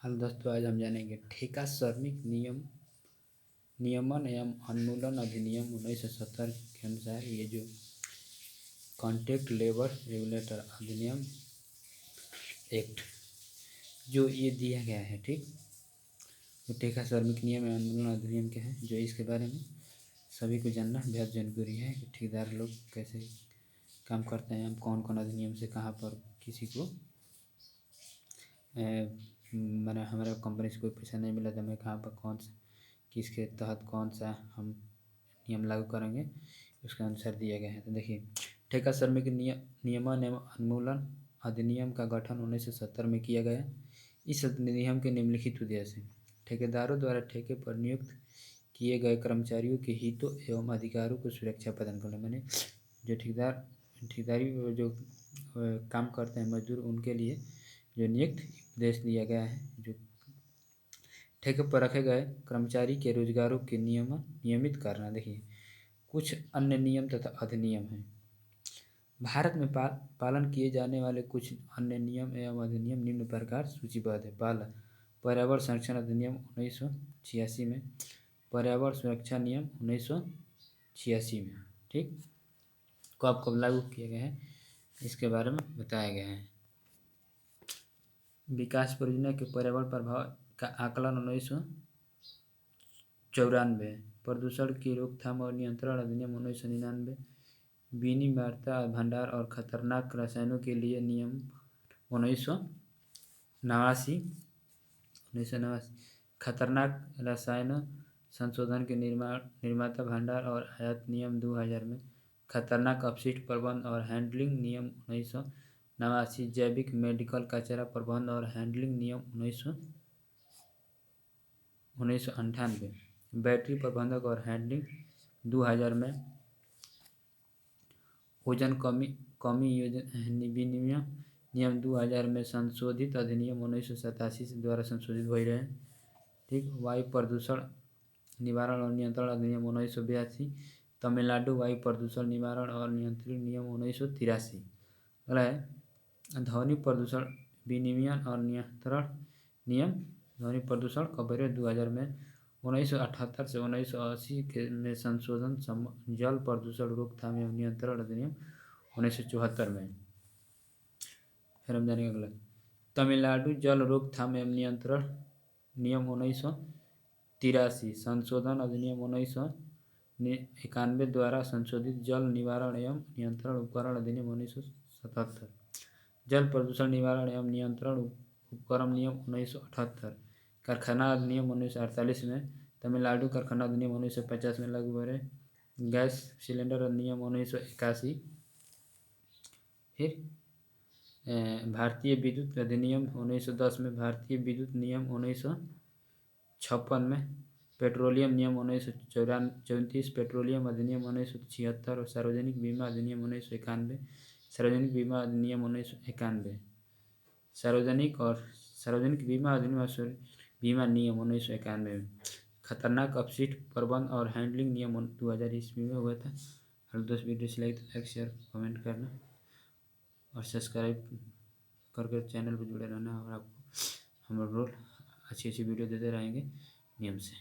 Hello दोस्तों, आज हम जानेंगे ठेका श्रमिक नियमन एवं उन्मूलन अधिनियम 1970 के अनुसार ये जो कॉन्ट्रैक्ट लेबर रेगुलेटर अधिनियम एक्ट जो ये दिया गया है, ठीक। तो ठेका श्रमिक नियम एवं उन्मूलन अधिनियम क्या है, जो इसके बारे में सभी को जानना बेहद जरूरी है कि ठेकेदार लोग कैसे काम करते हैं, कौन कौन अधिनियम से कहाँ पर किसी को मैंने हमारे कंपनी से कोई पैसा नहीं मिला तो मैं कहाँ पर कौन सा किसके तहत कौन सा हम नियम लागू करेंगे उसके अनुसार दिया गया है। तो देखिए, ठेका श्रमिक नियमन एवं उन्मूलन अधिनियम का गठन 1970 में किया गया। इस अधिनियम के निम्नलिखित उद्देश्य: ठेकेदारों द्वारा ठेके पर नियुक्त किए गए कर्मचारियों के हितों एवं अधिकारों को सुरक्षा प्रदान करना। मैंने जो ठेकेदारी जो काम करते हैं मजदूर, उनके लिए जो नियुक्त उद्देश्य दिया गया है, जो ठेके पर रखे गए कर्मचारी के रोजगारों के नियमित करना। देखिए, कुछ अन्य नियम तथा अधिनियम हैं। भारत में पालन किए जाने वाले कुछ अन्य नियम एवं अधिनियम निम्न प्रकार सूचीबद्ध है। पहला, पर्यावरण संरक्षण अधिनियम 1986 में, पर्यावरण सुरक्षा नियम 1986 में, ठीक, कब कब लागू किए गए हैं इसके बारे में बताया गया है। विकास परियोजना के पर्यावरण प्रभाव का आकलन 1994, प्रदूषण की रोकथाम और नियंत्रण अधिनियम 1999, विनिर्माता भंडार और खतरनाक रसायनों के लिए नियम 1989, खतरनाक रसायन संशोधन के निर्माता भंडार और आयात नियम 2000 में, खतरनाक अपशिष्ट प्रबंधन और हैंडलिंग नियम 1989, जैविक मेडिकल कचरा प्रबंधन और हैंडलिंग नियम 1998, बैटरी प्रबंधक और हैंडलिंग 2000 में, ओजन कमी विनियम नियम 2000 में संशोधित अधिनियम 1987 से द्वारा संशोधित हो रहे हैं, ठीक। वायु प्रदूषण निवारण और नियंत्रण अधिनियम 1982, तमिलनाडु वायु प्रदूषण निवारण और नियंत्रण नियम 1983। अगला है ध्वनि प्रदूषण विनियमन और नियंत्रण नियम, ध्वनि प्रदूषण कवरेज 2000 में, 1978 से 1980 में संशोधन जल प्रदूषण रोकथाम एवं नियंत्रण अधिनियम 1974 में। फिर हम जानेंगे अगला, तमिलनाडु जल रोकथाम एवं नियंत्रण नियम 1983, संशोधन अधिनियम 1991 द्वारा संशोधित जल निवारण एवं नियंत्रण उपकरण अधिनियम 1977, जल प्रदूषण निवारण एवं नियंत्रण उपकरण नियम 1978, कारखाना अधिनियम 1948 में, तमिलनाडु कारखाना अधिनियम 1950 में लागू हो रहे, गैस सिलेंडर अधिनियम 1981, फिर भारतीय विद्युत अधिनियम 1910 में, भारतीय विद्युत नियम 1956 में, पेट्रोलियम नियम 1934, पेट्रोलियम अधिनियम 1976 और सार्वजनिक बीमा अधिनियम 1991, सार्वजनिक बीमा अधिनियम 1991, सार्वजनिक बीमा अधिनियम बीमा नियम 1991 में, खतरनाक अपशिष्ट प्रबंधन और हैंडलिंग नियम 2000 ईस्वी में हुआ था। हर दोस्त वीडियो से लाइक शेयर कमेंट करना और सब्सक्राइब करके चैनल पर जुड़े रहना, और आपको हम रोज अच्छी वीडियो देते रहेंगे नियम से।